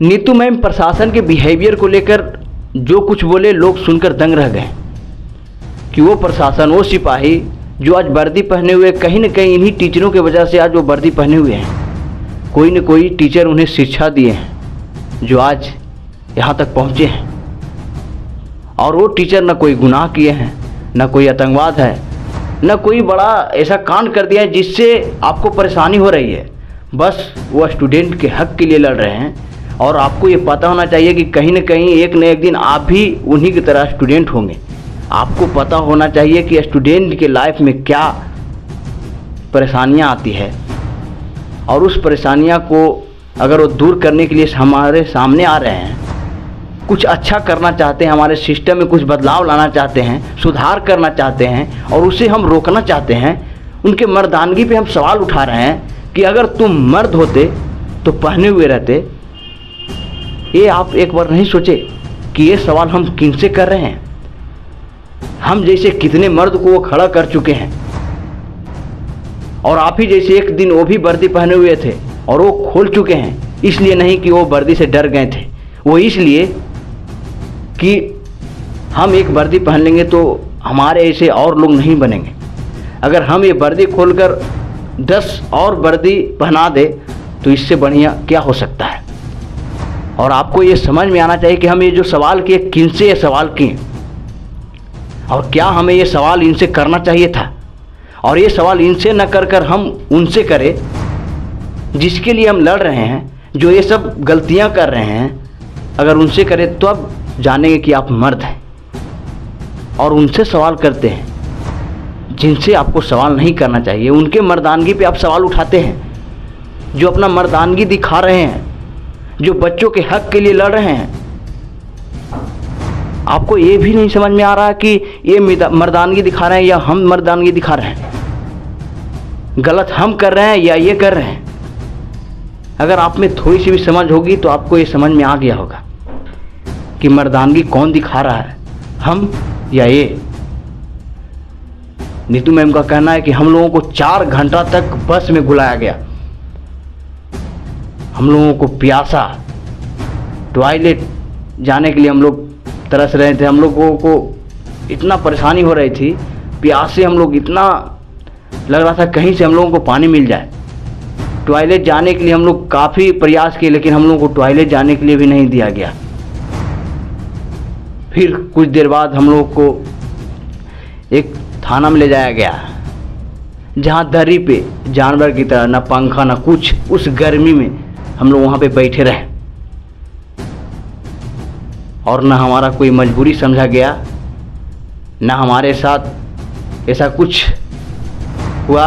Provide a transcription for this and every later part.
Neetu ma'am प्रशासन के behaviour को लेकर जो कुछ बोले, लोग सुनकर दंग रह गए कि वो प्रशासन, वो सिपाही जो आज वर्दी पहने हुए, कहीं न कहीं इन्हीं टीचरों की वजह से आज वो वर्दी पहने हुए हैं। कोई न कोई टीचर उन्हें शिक्षा दिए हैं जो आज यहाँ तक पहुँचे हैं। और वो टीचर न कोई गुनाह किए हैं, न कोई आतंकवाद है, न कोई बड़ा ऐसा कांड कर दिया है जिससे आपको परेशानी हो रही है। बस वो स्टूडेंट के हक के लिए लड़ रहे हैं। और आपको ये पता होना चाहिए कि कहीं न कहीं एक न एक दिन आप भी उन्हीं की तरह स्टूडेंट होंगे। आपको पता होना चाहिए कि स्टूडेंट के लाइफ में क्या परेशानियां आती है, और उस परेशानियां को अगर वो दूर करने के लिए हमारे सामने आ रहे हैं, कुछ अच्छा करना चाहते हैं, हमारे सिस्टम में कुछ बदलाव लाना चाहते हैं, सुधार करना चाहते हैं और उसे हम रोकना चाहते हैं, उनके मर्दानगी पे हम सवाल उठा रहे हैं कि अगर तुम मर्द होते तो पहने हुए रहते। ये आप एक बार नहीं सोचे कि ये सवाल हम किनसे कर रहे हैं? हम जैसे कितने मर्द को वो खड़ा कर चुके हैं, और आप ही जैसे एक दिन वो भी वर्दी पहने हुए थे और वो खोल चुके हैं। इसलिए नहीं कि वो वर्दी से डर गए थे, वो इसलिए कि हम एक वर्दी पहन लेंगे तो हमारे ऐसे और लोग नहीं बनेंगे। अगर हम ये वर्दी खोलकर 10 और वर्दी पहना दे तो इससे बढ़िया क्या हो सकता है। और आपको ये समझ में आना चाहिए कि हम ये जो सवाल किए, किनसे ये सवाल किए और क्या हमें ये सवाल इनसे करना चाहिए था। और ये सवाल इनसे न कर कर हम उनसे करें जिसके लिए हम लड़ रहे हैं, जो ये सब गलतियां कर रहे हैं। अगर उनसे करें तो अब जानेंगे कि आप मर्द हैं। और उनसे सवाल करते हैं जिनसे आपको सवाल नहीं करना चाहिए। उनके मर्दानगी पे आप सवाल उठाते हैं, जो अपना मर्दानगी दिखा रहे हैं, जो बच्चों के हक के लिए लड़ रहे हैं। आपको ये भी नहीं समझ में आ रहा कि ये मर्दानगी दिखा रहे हैं या हम मर्दानगी दिखा रहे हैं, गलत हम कर रहे हैं या ये कर रहे हैं। अगर आप में थोड़ी सी भी समझ होगी तो आपको ये समझ में आ गया होगा कि मर्दानगी कौन दिखा रहा है, हम या ये। नीतू मैम का कहना है कि हम लोगों को 4 घंटा तक बस में बुलाया गया, हम लोगों को प्यासा, टॉयलेट जाने के लिए हम लोग तरस रहे थे। हम लोगों को इतना परेशानी हो रही थी, प्यासे हम लोग, इतना लग रहा था कहीं से हम लोगों को पानी मिल जाए। टॉयलेट जाने के लिए हम लोग काफ़ी प्रयास किए, लेकिन हम लोगों को टॉयलेट जाने के लिए भी नहीं दिया गया। फिर कुछ देर बाद हम लोग को एक थाना में ले जाया गया, जहाँ दरी पे जानवर की तरह, ना पंखा ना कुछ, उस गर्मी में हम लोग वहाँ पे बैठे रहे। और ना हमारा कोई मजबूरी समझा गया, ना हमारे साथ ऐसा कुछ हुआ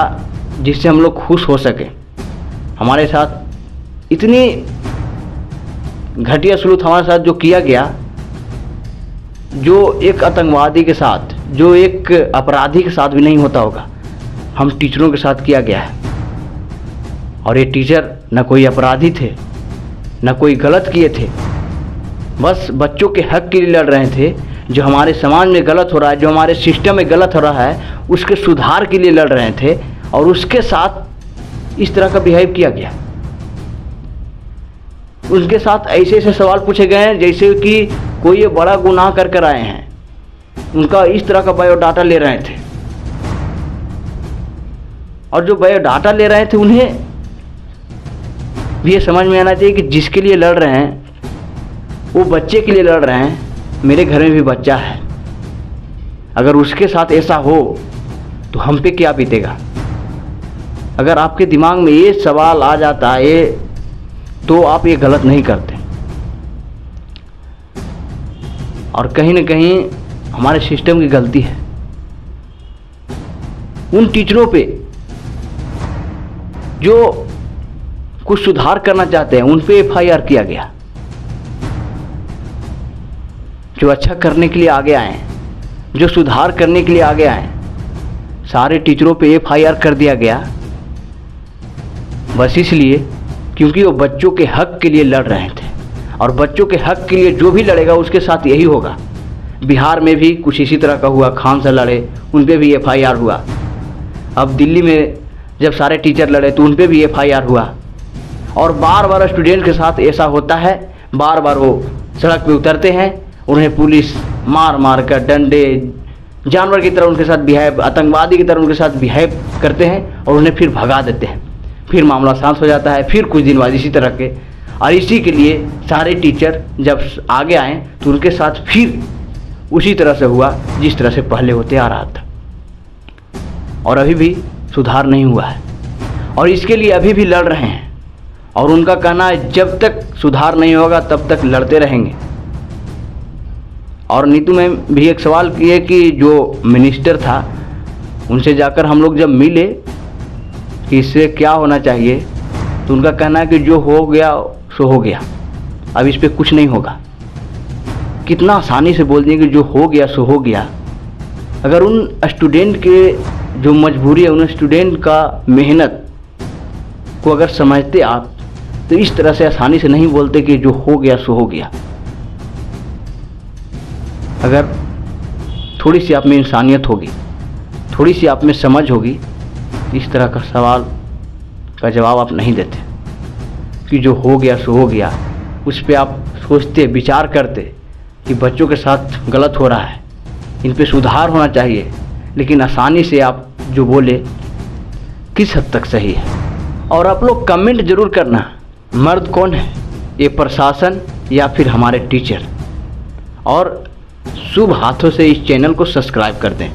जिससे हम लोग खुश हो सके। हमारे साथ इतनी घटिया सलूक हमारे साथ जो किया गया, जो एक आतंकवादी के साथ, जो एक अपराधी के साथ भी नहीं होता होगा, हम टीचरों के साथ किया गया है। और ये टीचर न कोई अपराधी थे, न कोई गलत किए थे, बस बच्चों के हक के लिए लड़ रहे थे। जो हमारे समाज में गलत हो रहा है, जो हमारे सिस्टम में गलत हो रहा है, उसके सुधार के लिए लड़ रहे थे। और उसके साथ इस तरह का बिहेव किया गया। उनके साथ ऐसे ऐसे सवाल पूछे गए हैं जैसे कि कोई ये बड़ा गुनाह कर कर आए हैं। उनका इस तरह का बायोडाटा ले रहे थे, और जो बायोडाटा ले रहे थे उन्हें भी ये समझ में आना चाहिए कि जिसके लिए लड़ रहे हैं वो बच्चे के लिए लड़ रहे हैं। मेरे घर में भी बच्चा है, अगर उसके साथ ऐसा हो तो हम पे क्या बीतेगा। अगर आपके दिमाग में ये सवाल आ जाता है तो आप ये गलत नहीं करते। और कहीं ना कहीं हमारे सिस्टम की गलती है। उन टीचरों पे जो कुछ सुधार करना चाहते हैं उन पे FIR किया गया, जो अच्छा करने के लिए आगे आए हैं, जो सुधार करने के लिए आगे आए, सारे टीचरों पे FIR कर दिया गया। बस इसलिए क्योंकि वो बच्चों के हक के लिए लड़ रहे थे। और बच्चों के हक के लिए जो भी लड़ेगा उसके साथ यही होगा। बिहार में भी कुछ इसी तरह का हुआ, खान से लड़े, उन पे भी FIR हुआ। अब दिल्ली में जब सारे टीचर लड़े तो उन पे भी FIR हुआ। और बार बार स्टूडेंट के साथ ऐसा होता है, बार बार वो सड़क पे उतरते हैं, उन्हें पुलिस मार मार कर डंडे, जानवर की तरह उनके साथ बिहेव, आतंकवादी की तरह उनके साथ बिहेव करते हैं और उन्हें फिर भगा देते हैं। फिर मामला शांत हो जाता है, फिर कुछ दिन बाद इसी तरह के। और इसी के लिए सारे टीचर जब आगे आए तो उनके साथ फिर उसी तरह से हुआ जिस तरह से पहले होते आ रहा था, और अभी भी सुधार नहीं हुआ है और इसके लिए अभी भी लड़ रहे हैं। और उनका कहना है जब तक सुधार नहीं होगा तब तक लड़ते रहेंगे। और नीतू मैम भी एक सवाल किए कि जो मिनिस्टर था उनसे जाकर हम लोग जब मिले कि इससे क्या होना चाहिए, तो उनका कहना है कि जो हो गया सो हो गया, अब इस पर कुछ नहीं होगा। कितना आसानी से बोल दिए कि जो हो गया सो हो गया। अगर उन स्टूडेंट के जो मजबूरी है, उन स्टूडेंट का मेहनत को अगर समझते आप, तो इस तरह से आसानी से नहीं बोलते कि जो हो गया सो हो गया। अगर थोड़ी सी आप में इंसानियत होगी, थोड़ी सी आप में समझ होगी, इस तरह का सवाल का जवाब आप नहीं देते कि जो हो गया सो हो गया। उस पर आप सोचते, विचार करते कि बच्चों के साथ गलत हो रहा है, इन पे सुधार होना चाहिए। लेकिन आसानी से आप जो बोले किस हद तक सही है। और आप लोग कमेंट जरूर करना, मर्द कौन है, ये प्रशासन या फिर हमारे टीचर। और शुभ हाथों से इस चैनल को सब्सक्राइब कर दें।